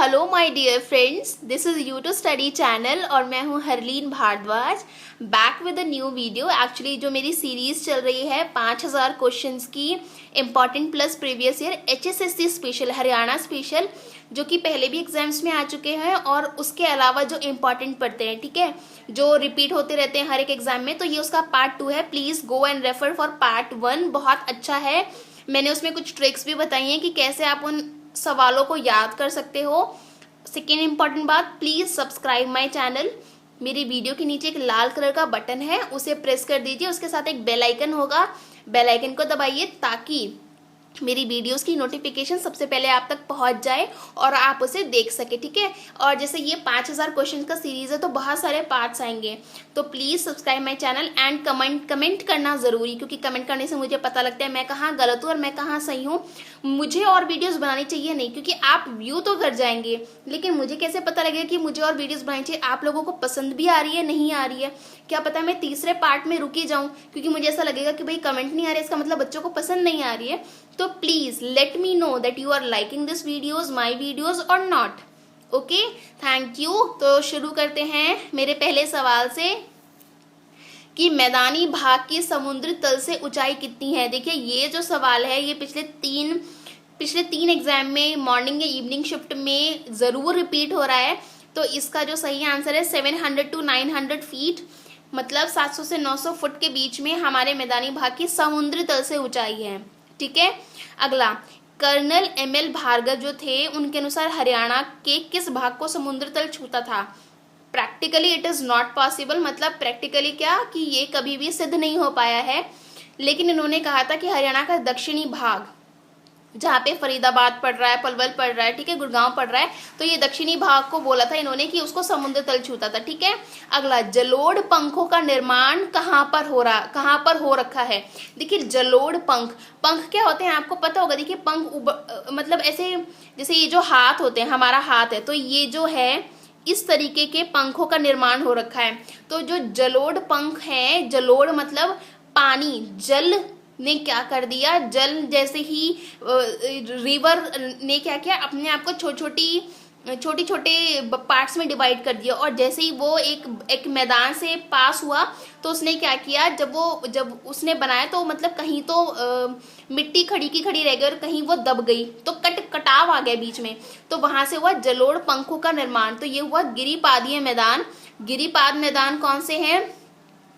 Hello my dear friends, this is U two study channel और मैं हूँ Harleen Bhardwaj, back with a new video. Actually जो मेरी series चल रही है 5000 क्वेश्चंस की important plus previous year HSSC special, Haryana special, जो कि पहले भी एग्जाम्स में आ चुके हैं और उसके अलावा जो इम्पॉर्टेंट पढ़ते हैं, ठीक है, जो रिपीट होते रहते हैं हर एक एग्जाम में, तो ये उसका पार्ट 2 है। Please go and refer for part 1, बहुत अच्छा है। मैंने उसमें कुछ ट्रिक्स भी बताई हैं कि कैसे आप उन सवालों को याद कर सकते हो। सेकेंड इंपॉर्टेंट बात, प्लीज सब्सक्राइब माय चैनल। मेरी वीडियो के नीचे एक लाल कलर का बटन है, उसे प्रेस कर दीजिए। उसके साथ एक बेल आइकन होगा, बेल आइकन को दबाइए ताकि मेरी वीडियोस की नोटिफिकेशन सबसे पहले आप तक पहुंच जाए और आप उसे देख सके, ठीक है। और जैसे ये 5000 क्वेश्चन का सीरीज है तो बहुत सारे पार्ट्स आएंगे, तो please subscribe my channel and comment करना जरूरी, क्योंकि कमेंट करने से मुझे पता लगता है मैं कहाँ गलत हूँ और मैं कहाँ सही हूँ। मुझे और वीडियोस बनानी चाहिए नहीं, क्योंकि आप व्यू तो कर जाएंगे लेकिन मुझे कैसे पता लगेगा कि मुझे और वीडियोस बनानी चाहिए। आप लोगों को पसंद भी आ रही है, नहीं आ रही है, क्या पता मैं तीसरे पार्ट में रुकी जाऊं, क्योंकि मुझे ऐसा लगेगा कि भाई कमेंट नहीं आ रहे, इसका मतलब बच्चों को पसंद नहीं आ रही है। तो please let me know that you are liking this videos, my videos और नॉट। Okay, thank you. तो शुरू करते हैं मेरे पहले सवाल से कि मैदानी भाग की समुद्र तल से ऊंचाई कितनी है। देखिए, ये जो सवाल है ये पिछले तीन एग्जाम में मॉर्निंग या इवनिंग शिफ्ट में जरूर रिपीट हो रहा है। तो इसका जो सही आंसर है 700 to 900 फीट, मतलब 700 से 900 फुट के बीच में हमारे मैदानी भाग की समुद्र तल से ऊंचाई है, ठीक है। अगला, कर्नल ML भार्गव जो थे, उनके अनुसार हरियाणा के किस भाग को समुद्र तल छूता था। Practically it is not possible, मतलब प्रैक्टिकली क्या कि ये कभी भी सिद्ध नहीं हो पाया है, लेकिन इन्होंने कहा था कि हरियाणा का दक्षिणी भाग, जहाँ पे फरीदाबाद पड़ रहा है, पलवल पड़ रहा है, ठीक है, गुड़गांव पड़ रहा है, तो ये दक्षिणी भाग को बोला था इन्होंने कि उसको समुद्र तल छूता था, ठीक है। अगला, जलोढ़ पंखों का निर्माण कहाँ पर हो रखा है। देखिए, जलोढ़ पंख क्या होते हैं आपको पता होगा। देखिए, मतलब ऐसे जैसे ये जो हाथ होते हैं, हमारा हाथ है, तो ये जो है इस तरीके के पंखों का निर्माण हो रखा है। तो जो जलोढ़ पंख है, जलोढ़ मतलब पानी, जल ने क्या कर दिया, जल जैसे ही रिवर ने क्या किया, अपने आप को छोटे छोटे पार्ट्स में डिवाइड कर दिया, और जैसे ही वो एक मैदान से पास हुआ तो उसने क्या किया, जब उसने बनाया तो मतलब कहीं तो मिट्टी खड़ी की खड़ी रह गई और कहीं वो दब गई, तो कटाव आ गया बीच में, तो वहां से हुआ जलोढ़ पंखों का निर्माण। तो ये हुआ गिरिपादीय मैदान। गिरिपाद मैदान कौन से हैं,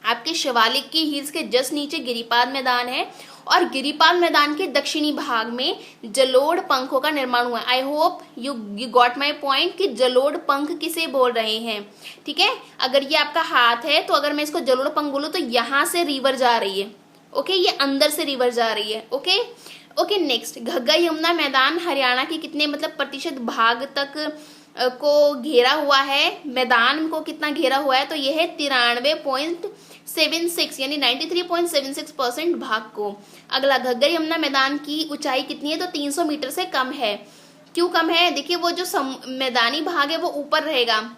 आपके शिवालिक की हिल्स के जस्ट नीचे गिरिपाद मैदान है, और गिरिपाद मैदान के दक्षिणी भाग में जलोढ़ पंखों का निर्माण हुआ है। I hope you got my point कि जलोढ़ पंख किसे बोल रहे हैं, ठीक है। अगर ये आपका हाथ है तो अगर मैं इसको जलोढ़ पंख बोलूं तो यहां से रिवर जा रही है, ओके, ये अंदर से रिवर जा रही है, ओके। नेक्स्ट, घग्गा यमुना मैदान हरियाणा के कितने मतलब प्रतिशत भाग तक को घेरा हुआ है, मैदान को कितना घेरा हुआ है, तो यह है 93.76 यानी 93.76% भाग को। अगला, घग्गर यमुना मैदान की ऊंचाई कितनी है, तो 300 मीटर से कम है। क्यों कम है, देखिए वो जो मैदानी भाग है वो ऊपर रहेगा,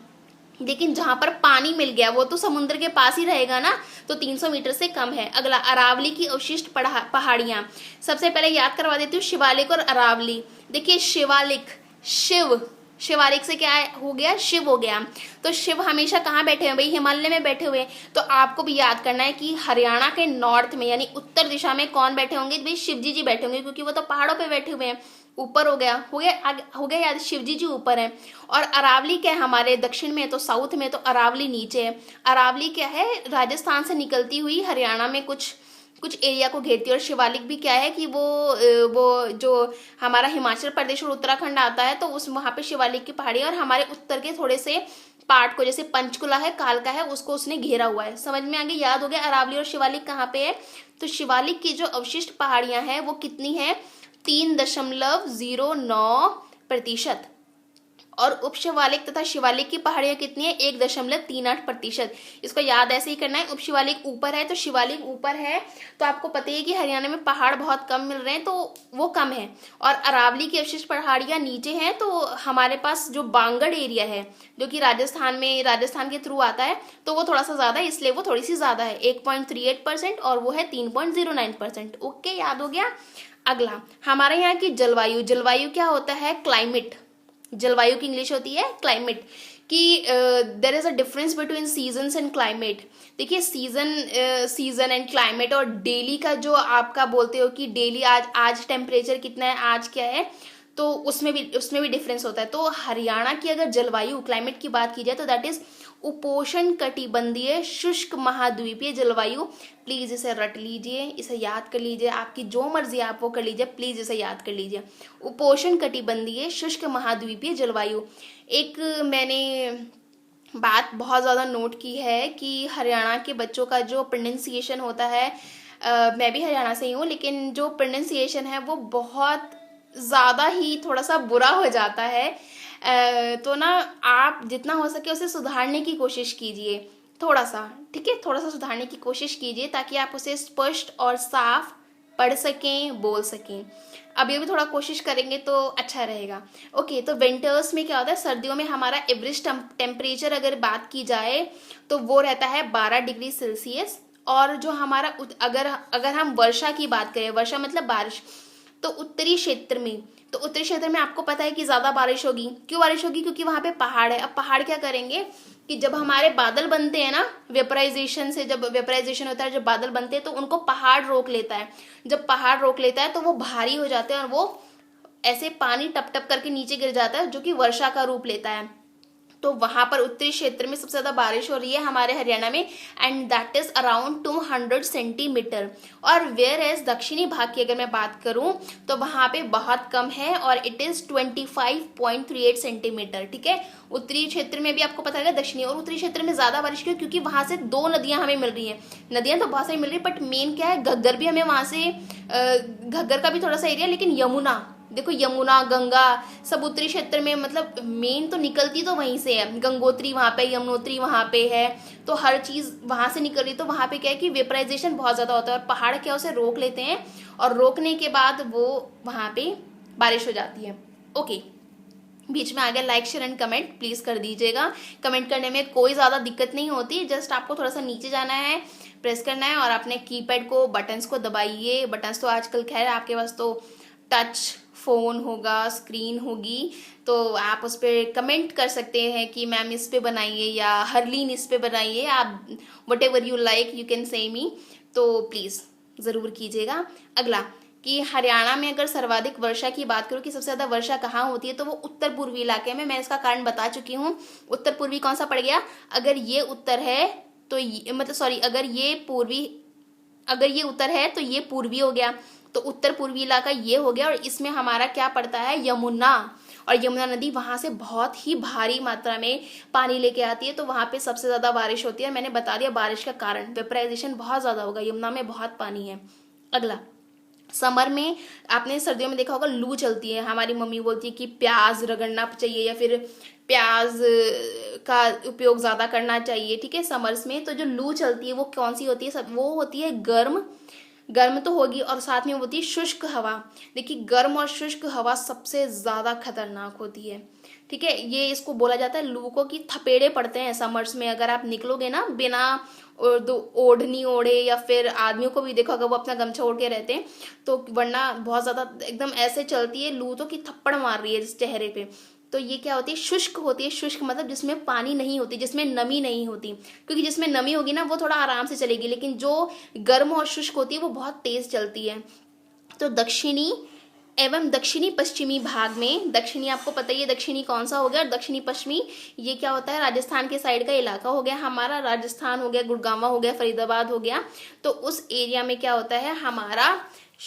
लेकिन जहां पर पानी मिल गया वो तो समुद्र के पास ही रहेगा ना, तो 300 मीटर से कम है। अगला, अरावली की अवशिष्ट पहाड़ियां, सबसे पहले याद करवा देती हूँ, शिवालिक और अरावली। देखिए, शिवालिक से क्या हो गया, शिव हो गया, तो शिव हमेशा कहाँ बैठे हैं भाई, हिमालय में बैठे हुए हैं। तो आपको भी याद करना है कि हरियाणा के नॉर्थ में यानी उत्तर दिशा में कौन बैठे होंगे, भाई शिव जी बैठे होंगे, क्योंकि वो तो पहाड़ों पे बैठे हुए हैं। ऊपर हो गया याद, शिव जी ऊपर है। और अरावली क्या है, हमारे दक्षिण में, तो साउथ में, तो अरावली नीचे है। अरावली क्या है, राजस्थान से निकलती हुई हरियाणा में कुछ एरिया को घेरती है। और शिवालिक भी क्या है कि वो जो हमारा हिमाचल प्रदेश और उत्तराखंड आता है, तो उस वहां पे शिवालिक की पहाड़ी है, और हमारे उत्तर के थोड़े से पार्ट को, जैसे पंचकुला है, कालका है, उसको उसने घेरा हुआ है। समझ में आ गया, याद हो गया अरावली और शिवालिक कहाँ पे है। तो शिवालिक की जो अवशिष्ट पहाड़ियां हैं वो कितनी है, 3.09%, और उपशिवालिक तथा शिवालिक की पहाड़ियां कितनी है, 1.38%। इसको याद ऐसे ही करना है, उपशिवालिक ऊपर है तो शिवालिक ऊपर है, तो आपको पता है कि हरियाणा में पहाड़ बहुत कम मिल रहे हैं, तो वो कम है। और अरावली की अवशिष्ट पहाड़ियां नीचे हैं, तो हमारे पास जो बांगड़ एरिया है जो कि राजस्थान के थ्रू आता है, तो वो थोड़ा सा ज्यादा है, इसलिए वो थोड़ी सी ज्यादा है, 1.38%, और वो है 3.09%। ओके, याद हो गया। अगला, हमारे यहाँ की जलवायु क्या होता है, क्लाइमेट, जलवायु की इंग्लिश होती है क्लाइमेट, कि there is a difference between seasons and climate. देखिए सीजन एंड क्लाइमेट और डेली का जो आपका बोलते हो कि डेली आज टेम्परेचर कितना है, आज क्या है, तो उसमें भी डिफरेंस होता है। तो हरियाणा की अगर जलवायु क्लाइमेट की बात की जाए तो दैट इज उपोष्ण कटिबंधीय शुष्क महाद्वीपीय जलवायु। प्लीज इसे रट लीजिए, इसे याद कर लीजिए, आपकी जो मर्जी आप वो कर लीजिए, प्लीज इसे याद कर लीजिए। उपोष्ण कटिबंधीय शुष्क महाद्वीपीय जलवायु। एक मैंने बात बहुत ज़्यादा नोट की है कि हरियाणा के बच्चों का जो प्रोनाउंसिएशन होता है, मैं भी हरियाणा से ही हूँ, लेकिन जो प्रोनाउंसिएशन है वो बहुत ज़्यादा ही थोड़ा सा बुरा हो जाता है। तो ना आप जितना हो सके उसे सुधारने की कोशिश कीजिए थोड़ा सा, ठीक है, थोड़ा सा सुधारने की कोशिश कीजिए ताकि आप उसे स्पष्ट और साफ पढ़ सकें, बोल सकें। अभी थोड़ा कोशिश करेंगे तो अच्छा रहेगा। ओके, तो विंटर्स में क्या होता है, सर्दियों में हमारा एवरेज टेम्परेचर अगर बात की जाए तो वो रहता है 12 डिग्री सेल्सियस। और जो हमारा अगर हम वर्षा की बात करें, वर्षा मतलब बारिश, तो उत्तरी क्षेत्र में आपको पता है कि ज़्यादा बारिश होगी। क्यों बारिश होगी? क्योंकि वहाँ पे पहाड़ है। अब पहाड़ क्या करेंगे कि जब हमारे बादल बनते हैं ना, वेपराइजेशन से जब वेपराइजेशन होता है, जब बादल बनते हैं तो उनको पहाड़ रोक लेता है। जब पहाड़ रोक लेता है तो वो भारी हो जाते हैं और वो ऐसे पानी टप टप करके नीचे गिर जाता है, जो कि वर्षा का रूप लेता है। तो वहां पर उत्तरी क्षेत्र में सबसे ज्यादा बारिश हो रही है हमारे हरियाणा में, and that is around 200 centimetre. और वेयर एज दक्षिणी भाग की अगर मैं बात करूं तो वहां पे बहुत कम है और इट इज 25.38 सेंटीमीटर। ठीक है, उत्तरी क्षेत्र में भी आपको पता है दक्षिणी और उत्तरी क्षेत्र में ज्यादा बारिश क्यों? क्योंकि वहां से 2 नदियां हमें मिल रही हैं। नदियां तो बहुत सारी मिल रही है, बट मेन क्या है, घग्गर भी हमें वहां से, घग्गर का भी थोड़ा सा एरिया, लेकिन यमुना, देखो यमुना, गंगा सब उत्तरी क्षेत्र में, मतलब मेन तो निकलती तो वहीं से है। गंगोत्री वहां पे, यमुनोत्री वहां पे है, तो हर चीज वहां से निकल रही। तो वहां पे क्या है कि वेपराइजेशन बहुत ज्यादा होता है और पहाड़ क्या उसे रोक लेते हैं, और रोकने के बाद वो वहां पे बारिश हो जाती है। ओके, बीच में आ गया like share and comment, please कर दीजिएगा। कमेंट करने में कोई ज्यादा दिक्कत नहीं होती, जस्ट आपको थोड़ा सा नीचे जाना है, प्रेस करना है और अपने कीपैड को, बटन्स को दबाइए। बटन्स तो आजकल खैर आपके पास तो टच फोन होगा, स्क्रीन होगी, तो आप उस पर कमेंट कर सकते हैं कि मैम इस पे बनाइए या हरलीन इस पे बनाइए, आप whatever you like you can say me, तो प्लीज जरूर कीजिएगा। अगला कि हरियाणा में अगर सर्वाधिक वर्षा की बात करूँ कि सबसे ज्यादा वर्षा कहाँ होती है, तो वो उत्तर पूर्वी इलाके में। मैं इसका कारण बता चुकी हूँ। उत्तर पूर्वी कौन सा पड़ गया? अगर ये उत्तर है तो मतलब सॉरी, अगर ये उत्तर है तो ये पूर्वी हो गया, तो उत्तर पूर्वी इलाका ये हो गया। और इसमें हमारा क्या पड़ता है? यमुना। और यमुना नदी वहां से बहुत ही भारी मात्रा में पानी लेके आती है, तो वहां पे सबसे ज्यादा बारिश होती है। मैंने बता दिया बारिश का कारण, वेपराइजेशन बहुत ज्यादा होगा, यमुना में बहुत पानी है। अगला, समर में आपने सर्दियों में देखा होगा लू चलती है। हमारी मम्मी बोलती है कि प्याज रगड़ना चाहिए या फिर प्याज का उपयोग ज्यादा करना चाहिए। ठीक है, समर्स में तो जो लू चलती है वो कौन सी होती है? सब वो होती है गर्म तो होगी, और साथ में होती है शुष्क हवा। देखिए, गर्म और शुष्क हवा सबसे ज्यादा खतरनाक होती है। ठीक है, ये इसको बोला जाता है लू को, कि थपेड़े पड़ते हैं समर्स में। अगर आप निकलोगे ना बिना ओढ़नी ओढ़े, या फिर आदमियों को भी देखो अगर वो अपना गमछा ओढ़ के रहते हैं, तो वरना बहुत ज्यादा एकदम ऐसे चलती है लू, तो कि थप्पड़ मार रही है इस चेहरे पे। तो ये क्या होती है? शुष्क होती है। शुष्क मतलब जिसमें पानी नहीं होती, जिसमें नमी नहीं होती, क्योंकि जिसमें नमी होगी ना वो थोड़ा आराम से चलेगी, लेकिन जो गर्म और शुष्क होती है वो बहुत तेज चलती है। तो दक्षिणी एवं दक्षिणी पश्चिमी भाग में, दक्षिणी आपको पता ही है दक्षिणी कौन सा हो गया, और दक्षिणी पश्चिमी ये क्या होता है? राजस्थान के साइड का इलाका हो गया हमारा। राजस्थान हो गया, गुड़गांव हो गया, फरीदाबाद हो गया, तो उस एरिया में क्या होता है हमारा,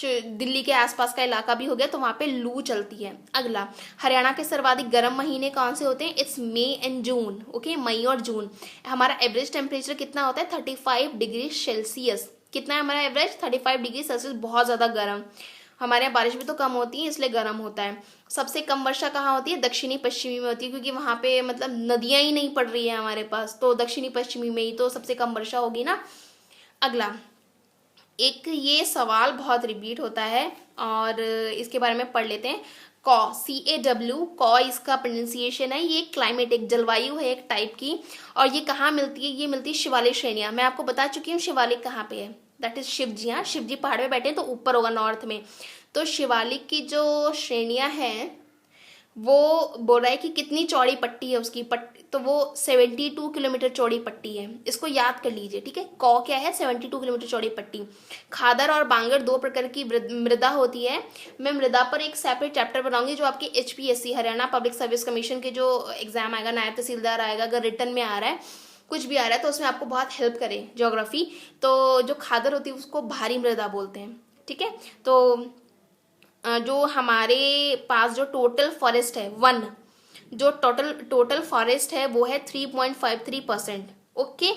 दिल्ली के आसपास का इलाका भी हो गया, तो वहां पे लू चलती है। अगला, हरियाणा के सर्वाधिक गर्म महीने कौन से होते हैं? It's May and June. Okay, May और जून। हमारा एवरेज टेम्परेचर कितना होता है? 35 डिग्री सेल्सियस। कितना है हमारा एवरेज? 35 डिग्री सेल्सियस, बहुत ज्यादा गर्म। हमारे यहाँ बारिश भी तो कम होती है, इसलिए गर्म होता है। सबसे कम वर्षा कहाँ होती है? दक्षिणी पश्चिमी में होती है, क्योंकि वहां पे मतलब नदियां ही नहीं पड़ रही है हमारे पास, तो दक्षिणी पश्चिमी में ही तो सबसे कम वर्षा होगी ना। अगला, एक ये सवाल बहुत रिपीट होता है और इसके बारे में पढ़ लेते हैं। CAW, कॉ इसका प्रोनाउंसिएशन है। ये क्लाइमेट, एक जलवायु है एक टाइप की, और ये कहाँ मिलती है? ये मिलती है शिवालिक श्रेणियां। मैं आपको बता चुकी हूँ शिवालिक कहाँ पे है, दैट इज शिव जी। हाँ, शिव जी पहाड़ पे बैठे हैं तो ऊपर होगा नॉर्थ में। तो शिवालिक की जो श्रेणियां हैं वो बोल रहा है कि कितनी चौड़ी पट्टी है उसकी तो वो 72 किलोमीटर चौड़ी पट्टी है। इसको याद कर लीजिए, ठीक है। कौ क्या है? 72 किलोमीटर चौड़ी पट्टी। खादर और बांगर दो प्रकार की मृदा होती है। मैं मृदा पर एक सेपरेट चैप्टर बनाऊंगी, जो आपके HPSC Haryana public service commission के जो एग्जाम आएगा, नायब तहसीलदार आएगा, अगर रिटर्न में आ रहा है, कुछ भी आ रहा है, तो उसमें आपको बहुत हेल्प करे ज्योग्राफी। तो जो खादर होती है उसको भारी मृदा बोलते हैं, ठीक है। तो जो हमारे पास जो टोटल फॉरेस्ट है, वन, जो टोटल फॉरेस्ट है वो है 3.53%। ओके।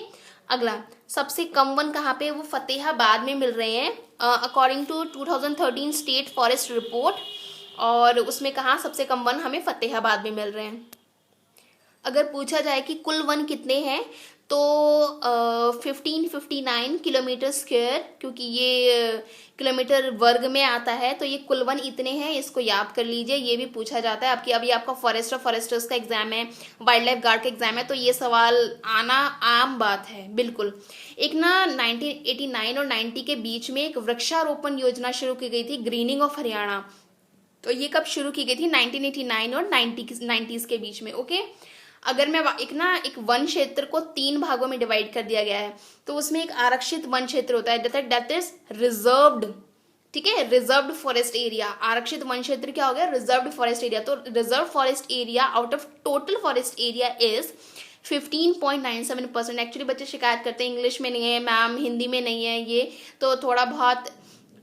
अगला, सबसे कम वन कहाँ पे? वो फतेहाबाद में मिल रहे हैं according to 2013 state forest report. और उसमें कहाँ सबसे कम वन हमें फतेहाबाद में मिल रहे हैं। अगर पूछा जाए कि कुल वन कितने हैं, तो 1559 किलोमीटर स्क्वायर, क्योंकि ये किलोमीटर वर्ग में आता है, तो ये कुल वन इतने हैं। इसको याद कर लीजिए, ये भी पूछा जाता है आपकी। अभी आपका फॉरेस्टर्स का एग्जाम है, वाइल्ड लाइफ गार्ड का एग्जाम है, तो ये सवाल आना आम बात है, बिल्कुल। एक ना 1989 और 90 के बीच में एक वृक्षारोपण योजना शुरू की गई थी, ग्रीनिंग ऑफ हरियाणा। तो ये कब शुरू की गई थी? 1989 और 90s के बीच में। ओके। अगर मैं एक वन क्षेत्र को 3 भागों में डिवाइड कर दिया गया है, तो उसमें एक आरक्षित वन क्षेत्र होता है, दैट इज रिजर्व्ड, ठीक है, रिजर्व्ड फॉरेस्ट एरिया। आरक्षित वन क्षेत्र क्या हो गया? Reserved forest area. तो reserve forest area out of total forest area is 15.97%। Actually बच्चे शिकायत करते हैं इंग्लिश में नहीं है मैम, हिंदी में नहीं है ये, तो थोड़ा बहुत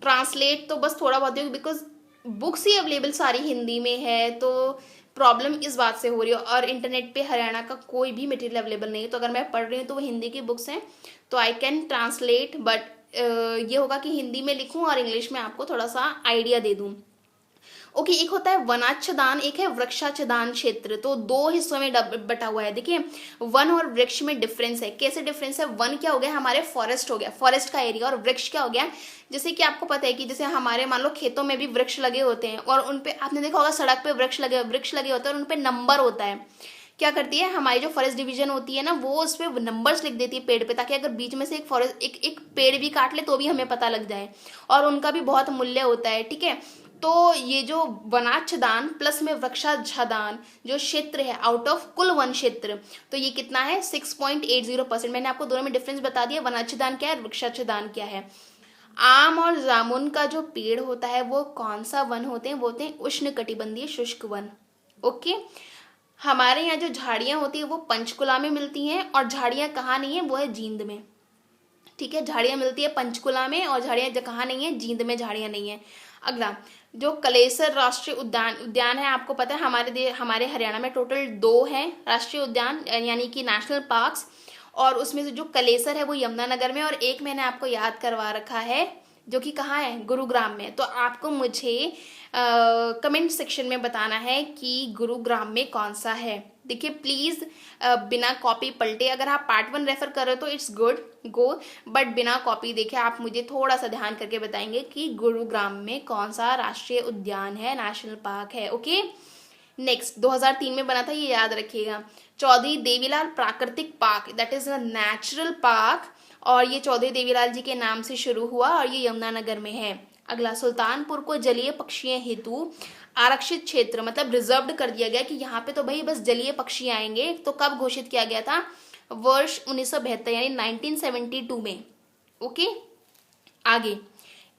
ट्रांसलेट तो बस थोड़ा बहुत, बिकॉज बुक्स ही अवेलेबल सारी हिंदी में है, तो प्रॉब्लम इस बात से हो रही है। और इंटरनेट पे हरियाणा का कोई भी मटेरियल अवेलेबल नहीं है, तो अगर मैं पढ़ रही हूँ तो वो हिंदी की बुक्स हैं, तो आई कैन ट्रांसलेट, बट ये होगा कि हिंदी में लिखूं और इंग्लिश में आपको थोड़ा सा आइडिया दे दूं। ओके। एक होता है वनाच्छादन, एक है वृक्षाच्छादन क्षेत्र। तो 2 हिस्सों में बटा हुआ है। देखिए, वन और वृक्ष में डिफरेंस है। कैसे डिफरेंस है? वन क्या हो गया? हमारे फॉरेस्ट हो गया, फॉरेस्ट का एरिया। और वृक्ष क्या हो गया? जैसे कि आपको पता है कि जैसे हमारे मान लो खेतों में भी वृक्ष लगे होते हैं, और उनपे आपने देखा होगा सड़क पे वृक्ष लगे होते हैं, और उनपे नंबर होता है। क्या करती है हमारी जो फॉरेस्ट डिवीजन होती है ना, वो उस पर नंबर्स लिख देती है पेड़ पे, ताकि अगर बीच में से एक पेड़ भी काट ले तो भी हमें पता लग जाए। और उनका भी बहुत मूल्य होता है, ठीक है। तो ये जो वनाच्छादन प्लस में वृक्षाच्छादन जो क्षेत्र है आउट ऑफ कुल वन क्षेत्र, तो ये कितना है? 6.80%। मैंने आपको दोनों में डिफरेंस बता दिया, वनाच्छादन क्या है, वृक्षाच्छादन क्या है। आम और जामुन का जो पेड़ होता है वो कौन सा वन होते हैं? वो होते हैं उष्णकटिबंधीय शुष्क वन। ओके। हमारे यहाँ जो झाड़ियां होती है वो पंचकुला में मिलती हैं, और झाड़ियां कहाँ नहीं है? वो है जींद में, ठीक है। झाड़ियां मिलती है पंचकुला में, और झाड़ियां कहाँ नहीं है? जींद में झाड़ियां नहीं है। अगला, जो कलेसर राष्ट्रीय उद्यान है, आपको पता है हमारे हरियाणा में टोटल 2 हैं राष्ट्रीय उद्यान, यानी कि नेशनल पार्क्स। और उसमें से जो कलेसर है वो यमुनानगर में, और एक मैंने आपको याद करवा रखा है जो कि कहाँ है? गुरुग्राम में। तो आपको मुझे कमेंट सेक्शन में बताना है कि गुरुग्राम में कौन सा है। देखिए प्लीज बिना कॉपी पलटे, अगर आप पार्ट 1 रेफर कर रहे हो तो इट्स गुड गो, बट बिना कॉपी देखे आप मुझे थोड़ा सा ध्यान करके बताएंगे कि गुरुग्राम में कौन सा राष्ट्रीय उद्यान है, नेशनल पार्क है। ओके। नेक्स्ट 2003 में बना था, ये याद रखिएगा, चौधरी देवीलाल प्राकृतिक park, that is a natural park, और ये चौधरी देवीलाल जी के नाम से शुरू हुआ, और ये यमुनानगर में है। अगला, सुल्तानपुर को जलीय पक्षी हेतु आरक्षित क्षेत्र, मतलब रिजर्व्ड कर दिया गया कि यहाँ पे तो भाई बस जलीय पक्षी आएंगे। तो कब घोषित किया गया था? वर्ष 1972 यानी 1972 में। ओके। आगे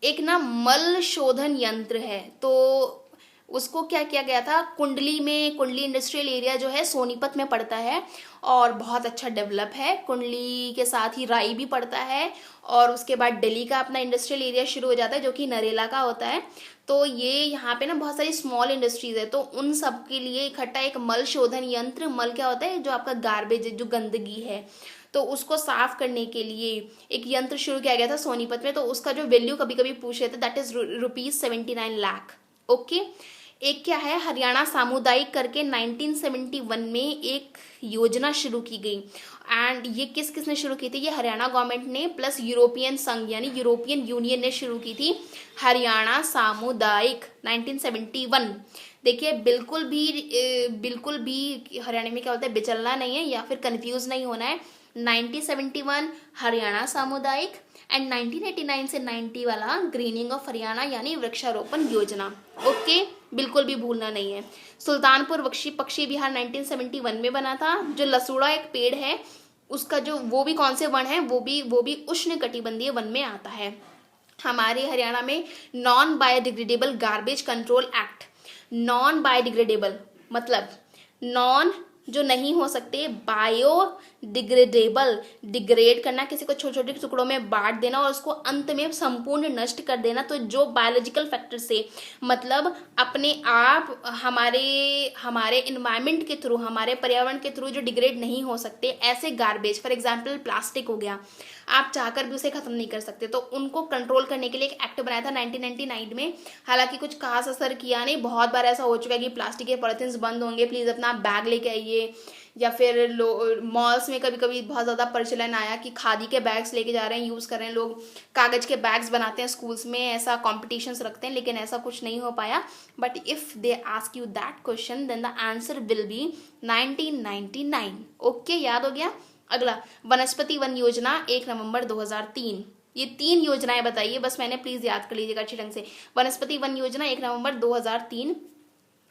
एक ना मल शोधन यंत्र है, तो उसको क्या किया गया था? कुंडली इंडस्ट्रियल एरिया जो है सोनीपत में पड़ता है, और बहुत अच्छा डेवलप है। कुंडली के साथ ही राई भी पड़ता है, और उसके बाद दिल्ली का अपना इंडस्ट्रियल एरिया शुरू हो जाता है जो कि नरेला का होता है। तो ये यहाँ पे ना बहुत सारी स्मॉल इंडस्ट्रीज है, तो उन सब के लिए इकट्ठा एक मल शोधन यंत्र, मल क्या होता है? जो आपका गार्बेज, जो गंदगी है, तो उसको साफ करने के लिए एक यंत्र शुरू किया गया था सोनीपत में। तो उसका जो वैल्यू कभी कभी पूछ रहे थे, दैट इज ₹79 लाख। ओके। एक क्या है? हरियाणा सामुदायिक करके 1971 में एक योजना शुरू की गई, एंड ये किसने शुरू की थी? ये हरियाणा गवर्नमेंट ने प्लस यूरोपियन संघ यानी यूरोपियन यूनियन ने शुरू की थी, हरियाणा सामुदायिक 1971। देखिए बिल्कुल भी हरियाणा में क्या होता है, बिचलना नहीं है या फिर कंफ्यूज नहीं होना है। 1971 हरियाणा सामुदायिक, एंड 1989 से 90 वाला ग्रीनिंग ऑफ हरियाणा यानी वृक्षारोपण योजना। ओके। बिल्कुल भी भूलना नहीं है। सुल्तानपुर पक्षी विहार 1971 में बना था। जो लसूड़ा एक पेड़ है उसका जो वो भी कौन से वन है, वो भी उष्णकटिबंधीय वन में आता है। हमारे हरियाणा में non biodegradable garbage control act, non biodegradable मतलब नॉन जो नहीं हो सकते, बायोडिग्रेडेबल डिग्रेड करना, किसी को छोटे छोटे टुकड़ों में बांट देना और उसको अंत में संपूर्ण नष्ट कर देना। तो जो बायोलॉजिकल फैक्टर से मतलब अपने आप हमारे इन्वायरमेंट के थ्रू, हमारे पर्यावरण के थ्रू जो डिग्रेड नहीं हो सकते, ऐसे गार्बेज, फॉर एग्जाम्पल प्लास्टिक हो गया, आप चाहकर भी उसे खत्म नहीं कर सकते, तो उनको कंट्रोल करने के लिए एक एक्ट बनाया था 1999 में। हालांकि कुछ खास असर किया नहीं, बहुत बार ऐसा हो चुका है कि प्लास्टिक के पॉलिथीन्स बंद होंगे, प्लीज़ अपना बैग लेके आइए, या फिर मॉल्स में कभी कभी बहुत ज़्यादा प्रचलन आया कि खादी के बैग्स लेके जा रहे हैं, यूज़ कर रहे हैं लोग, कागज़ के बैग्स बनाते हैं, स्कूल्स में ऐसा कॉम्पिटिशन्स रखते हैं, लेकिन ऐसा कुछ नहीं हो पाया। But if they ask you that question then the answer will be 1999। Okay, याद हो गया। अगला, वनस्पति वन योजना 1 नवंबर 2003। ये 3 योजनाएं बताइए, बस मैंने, प्लीज याद कर लीजिएगा अच्छे ढंग से। वनस्पति वन योजना 1 नवंबर 2003।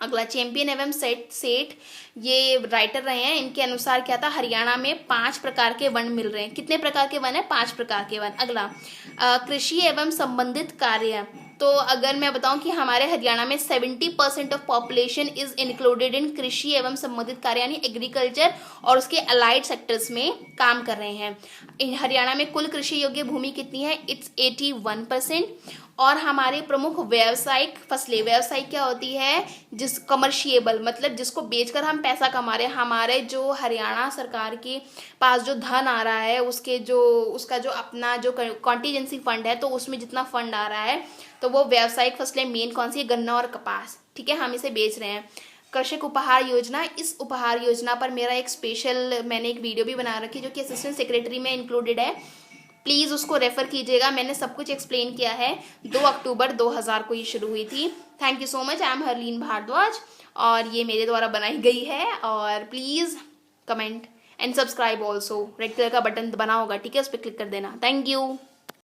अगला, चैंपियन एवं सेठ ये राइटर रहे हैं, इनके अनुसार क्या था, हरियाणा में 5 प्रकार के वन मिल रहे हैं। कितने प्रकार के वन है? 5 प्रकार के वन। अगला, कृषि एवं संबंधित कार्य, तो अगर मैं बताऊं कि हमारे हरियाणा में 70% of population is included in कृषि एवं संबंधित कार्य, यानी एग्रीकल्चर और उसके अलाइड सेक्टर्स में काम कर रहे हैं। हरियाणा में कुल कृषि योग्य भूमि कितनी है? इट्स 81%। और हमारे प्रमुख व्यावसायिक फसलें, व्यवसायिक क्या होती है? जिस कमर्शिएबल मतलब जिसको बेचकर हम पैसा कमा रहे हैं, हमारे जो हरियाणा सरकार के पास जो धन आ रहा है, उसका जो अपना जो कॉन्टीजेंसी फंड है, तो उसमें जितना फंड आ रहा है, तो वो व्यावसायिक फसलें मेन कौन सी है? गन्ना और कपास। ठीक है, हम इसे बेच रहे हैं। कृषक उपहार योजना, इस उपहार योजना पर मेरा एक स्पेशल मैंने एक वीडियो भी बना रखी है जो कि असिस्टेंट सेक्रेटरी में इंक्लूडेड है, प्लीज़ उसको रेफर कीजिएगा। मैंने सब कुछ एक्सप्लेन किया है। 2 अक्टूबर 2000 को ये शुरू हुई थी। Thank you so much. I am Harleen Bhardwaj और ये मेरे द्वारा बनाई गई है। और please comment and subscribe also. Red colour का बटन बना होगा, ठीक है, उस पर क्लिक कर देना। Thank you.